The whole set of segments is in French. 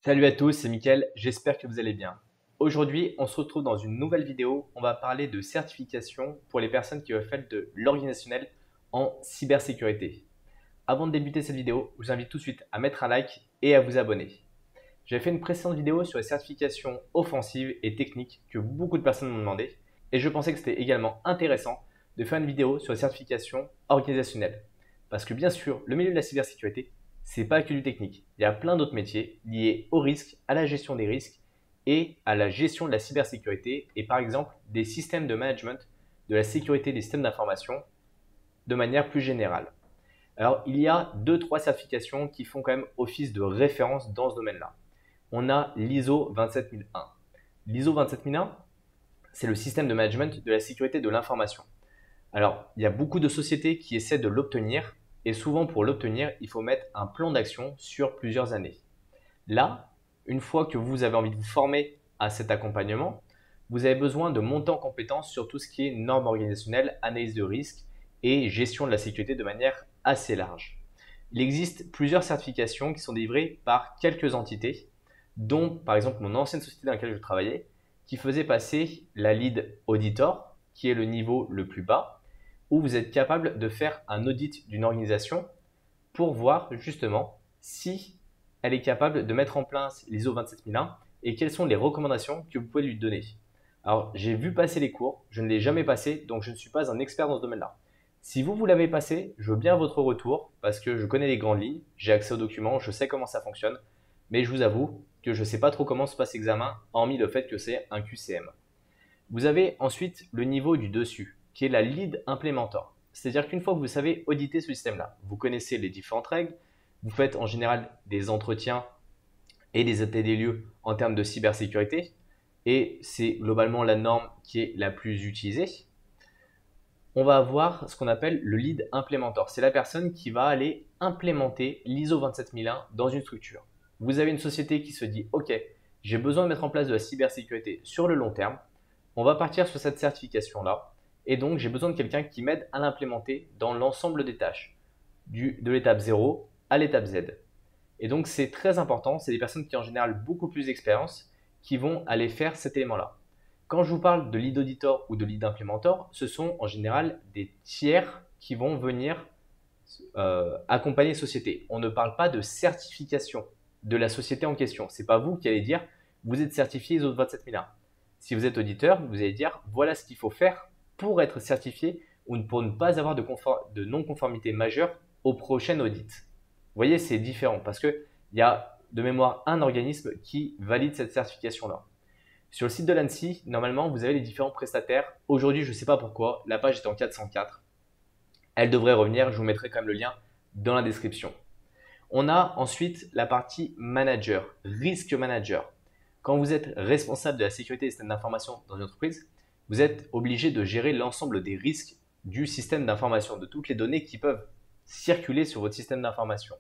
Salut à tous, c'est Mickaël, j'espère que vous allez bien. Aujourd'hui, on se retrouve dans une nouvelle vidéo. On va parler de certification pour les personnes qui veulent faire de l'organisationnel en cybersécurité. Avant de débuter cette vidéo, je vous invite tout de suite à mettre un like et à vous abonner. J'avais fait une précédente vidéo sur les certifications offensives et techniques que beaucoup de personnes m'ont demandé et je pensais que c'était également intéressant de faire une vidéo sur les certifications organisationnelles. Parce que bien sûr, le milieu de la cybersécurité, c'est pas que du technique. Il y a plein d'autres métiers liés au risque, à la gestion des risques et à la gestion de la cybersécurité et par exemple des systèmes de management de la sécurité des systèmes d'information de manière plus générale. Alors, il y a deux, trois certifications qui font quand même office de référence dans ce domaine-là. On a l'ISO 27001. L'ISO 27001, c'est le système de management de la sécurité de l'information. Alors, il y a beaucoup de sociétés qui essaient de l'obtenir et souvent pour l'obtenir, il faut mettre un plan d'action sur plusieurs années. Là, une fois que vous avez envie de vous former à cet accompagnement, vous avez besoin de monter en compétence sur tout ce qui est normes organisationnelles, analyse de risque et gestion de la sécurité de manière assez large. Il existe plusieurs certifications qui sont délivrées par quelques entités, dont par exemple mon ancienne société dans laquelle je travaillais, qui faisait passer la lead auditor, qui est le niveau le plus bas, où vous êtes capable de faire un audit d'une organisation pour voir justement si elle est capable de mettre en place l'ISO 27001 et quelles sont les recommandations que vous pouvez lui donner. Alors, j'ai vu passer les cours, je ne l'ai jamais passé, donc je ne suis pas un expert dans ce domaine-là. Si vous l'avez passé, je veux bien votre retour parce que je connais les grandes lignes, j'ai accès aux documents, je sais comment ça fonctionne, mais je vous avoue que je ne sais pas trop comment se passe l'examen, hormis le fait que c'est un QCM. Vous avez ensuite le niveau du dessus, qui est la lead implémentor. C'est-à-dire qu'une fois que vous savez auditer ce système-là, vous connaissez les différentes règles, vous faites en général des entretiens et des états des lieux en termes de cybersécurité, et c'est globalement la norme qui est la plus utilisée. On va avoir ce qu'on appelle le lead implémentor. C'est la personne qui va aller implémenter l'ISO 27001 dans une structure. Vous avez une société qui se dit OK, j'ai besoin de mettre en place de la cybersécurité sur le long terme. On va partir sur cette certification-là. Et donc, j'ai besoin de quelqu'un qui m'aide à l'implémenter dans l'ensemble des tâches, de l'étape 0 à l'étape Z. Et donc, c'est très important. C'est des personnes qui ont en général beaucoup plus d'expérience qui vont aller faire cet élément-là. Quand je vous parle de lead auditor ou de lead implémentor, ce sont en général des tiers qui vont venir accompagner la société. On ne parle pas de certification de la société en question. Ce n'est pas vous qui allez dire vous êtes certifié ISO 27001. Si vous êtes auditeur, vous allez dire voilà ce qu'il faut faire pour être certifié ou pour ne pas avoir de non-conformité majeure au prochain audit. Vous voyez, c'est différent parce qu'il y a de mémoire un organisme qui valide cette certification-là. Sur le site de l'ANSSI, normalement, vous avez les différents prestataires. Aujourd'hui, je ne sais pas pourquoi, la page est en 404. Elle devrait revenir, je vous mettrai quand même le lien dans la description. On a ensuite la partie manager, risk manager. Quand vous êtes responsable de la sécurité des systèmes d'information dans une entreprise, vous êtes obligé de gérer l'ensemble des risques du système d'information, de toutes les données qui peuvent circuler sur votre système d'information.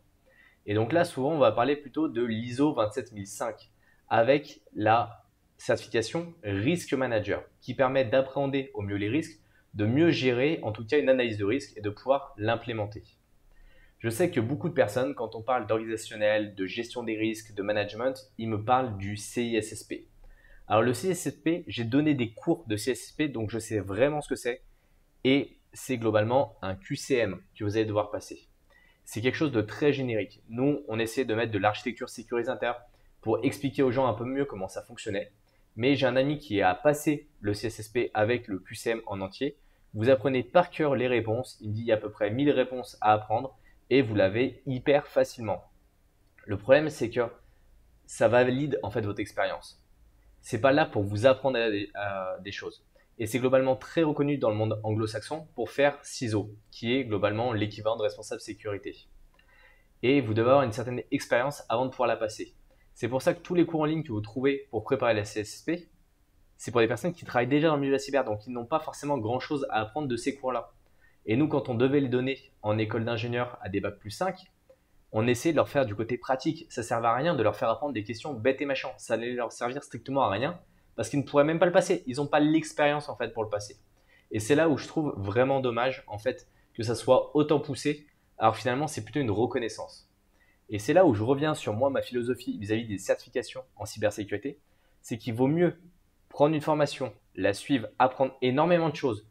Et donc là, souvent, on va parler plutôt de l'ISO 27005 avec la certification Risk Manager qui permet d'appréhender au mieux les risques, de mieux gérer en tout cas une analyse de risque et de pouvoir l'implémenter. Je sais que beaucoup de personnes, quand on parle d'organisationnel, de gestion des risques, de management, ils me parlent du CISSP. Alors le CISSP, j'ai donné des cours de CISSP, donc je sais vraiment ce que c'est. Et c'est globalement un QCM que vous allez devoir passer. C'est quelque chose de très générique. Nous, on essaie de mettre de l'architecture sécurisée interne pour expliquer aux gens un peu mieux comment ça fonctionnait. Mais j'ai un ami qui a passé le CSSP avec le QCM en entier. Vous apprenez par cœur les réponses. Il dit il y a à peu près 1000 réponses à apprendre et vous l'avez hyper facilement. Le problème, c'est que ça valide en fait votre expérience. C'est pas là pour vous apprendre des choses. Et c'est globalement très reconnu dans le monde anglo-saxon pour faire CISO, qui est globalement l'équivalent de responsable sécurité. Et vous devez avoir une certaine expérience avant de pouvoir la passer. C'est pour ça que tous les cours en ligne que vous trouvez pour préparer la CSSP, c'est pour des personnes qui travaillent déjà dans le milieu de la cyber, donc ils n'ont pas forcément grand-chose à apprendre de ces cours-là. Et nous, quand on devait les donner en école d'ingénieur à des bac+5, on essayait de leur faire du côté pratique. Ça ne servait à rien de leur faire apprendre des questions bêtes et machin. Ça allait leur servir strictement à rien parce qu'ils ne pourraient même pas le passer. Ils n'ont pas l'expérience en fait pour le passer. Et c'est là où je trouve vraiment dommage en fait que ça soit autant poussé. Alors finalement, c'est plutôt une reconnaissance. Et c'est là où je reviens sur moi, ma philosophie vis-à-vis des certifications en cybersécurité. C'est qu'il vaut mieux prendre une formation, la suivre, apprendre énormément de choses.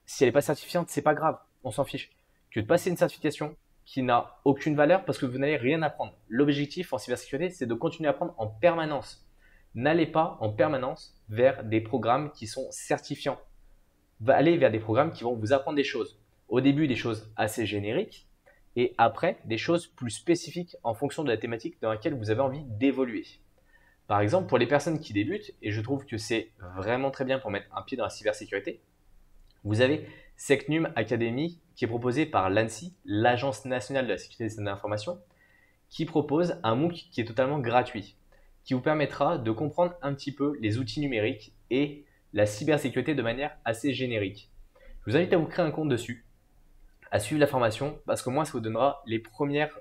Si elle n'est pas certifiante, c'est pas grave, on s'en fiche. Que de passer une certification qui n'a aucune valeur parce que vous n'allez rien apprendre. L'objectif en cybersécurité, c'est de continuer à apprendre en permanence. N'allez pas en permanence vers des programmes qui sont certifiants. Allez vers des programmes qui vont vous apprendre des choses. Au début, des choses assez génériques et après, des choses plus spécifiques en fonction de la thématique dans laquelle vous avez envie d'évoluer. Par exemple, pour les personnes qui débutent, et je trouve que c'est vraiment très bien pour mettre un pied dans la cybersécurité, vous avez Secnum Academy qui est proposé par l'ANSSI, l'Agence nationale de la sécurité des systèmes d'information, qui propose un MOOC qui est totalement gratuit, qui vous permettra de comprendre un petit peu les outils numériques et la cybersécurité de manière assez générique. Je vous invite à vous créer un compte dessus, à suivre la formation, parce que moi, ça vous donnera les premières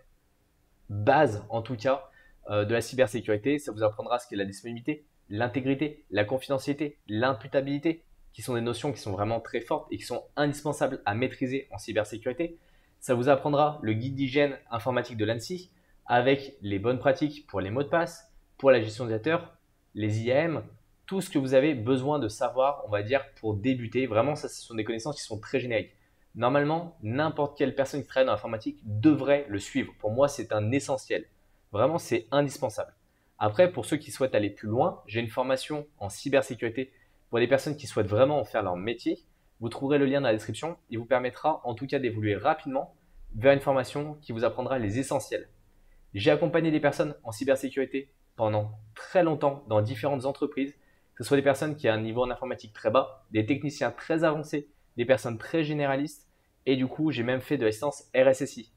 bases, en tout cas, de la cybersécurité. Ça vous apprendra ce qu'est la disponibilité, l'intégrité, la confidentialité, l'imputabilité, qui sont des notions qui sont vraiment très fortes et qui sont indispensables à maîtriser en cybersécurité. Ça vous apprendra le guide d'hygiène informatique de l'ANSSI avec les bonnes pratiques pour les mots de passe, pour la gestion des utilisateurs, les IAM, tout ce que vous avez besoin de savoir, on va dire, pour débuter. Vraiment, ça, ce sont des connaissances qui sont très génériques. Normalement, n'importe quelle personne qui travaille dans l'informatique devrait le suivre. Pour moi, c'est un essentiel. Vraiment, c'est indispensable. Après, pour ceux qui souhaitent aller plus loin, j'ai une formation en cybersécurité pour les personnes qui souhaitent vraiment en faire leur métier. Vous trouverez le lien dans la description. Il vous permettra en tout cas d'évoluer rapidement vers une formation qui vous apprendra les essentiels. J'ai accompagné des personnes en cybersécurité pendant très longtemps dans différentes entreprises, que ce soit des personnes qui ont un niveau en informatique très bas, des techniciens très avancés, des personnes très généralistes, et du coup, j'ai même fait de l'assistance RSSI.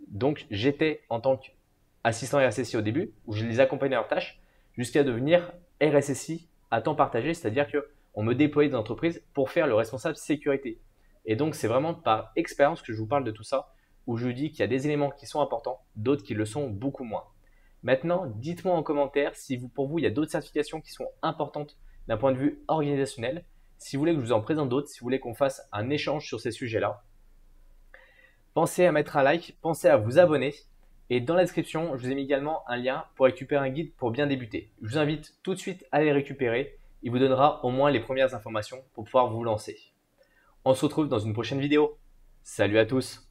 Donc, j'étais en tant qu'assistant RSSI au début, où je les accompagnais dans leurs tâches, jusqu'à devenir RSSI à temps partagé, c'est-à-dire qu'on me déployait dans l'entreprise pour faire le responsable sécurité. Et donc, c'est vraiment par expérience que je vous parle de tout ça, où je vous dis qu'il y a des éléments qui sont importants, d'autres qui le sont beaucoup moins. Maintenant, dites-moi en commentaire si pour vous, il y a d'autres certifications qui sont importantes d'un point de vue organisationnel. Si vous voulez que je vous en présente d'autres, si vous voulez qu'on fasse un échange sur ces sujets-là, pensez à mettre un like, pensez à vous abonner. Et dans la description, je vous ai mis également un lien pour récupérer un guide pour bien débuter. Je vous invite tout de suite à les récupérer. Il vous donnera au moins les premières informations pour pouvoir vous lancer. On se retrouve dans une prochaine vidéo. Salut à tous!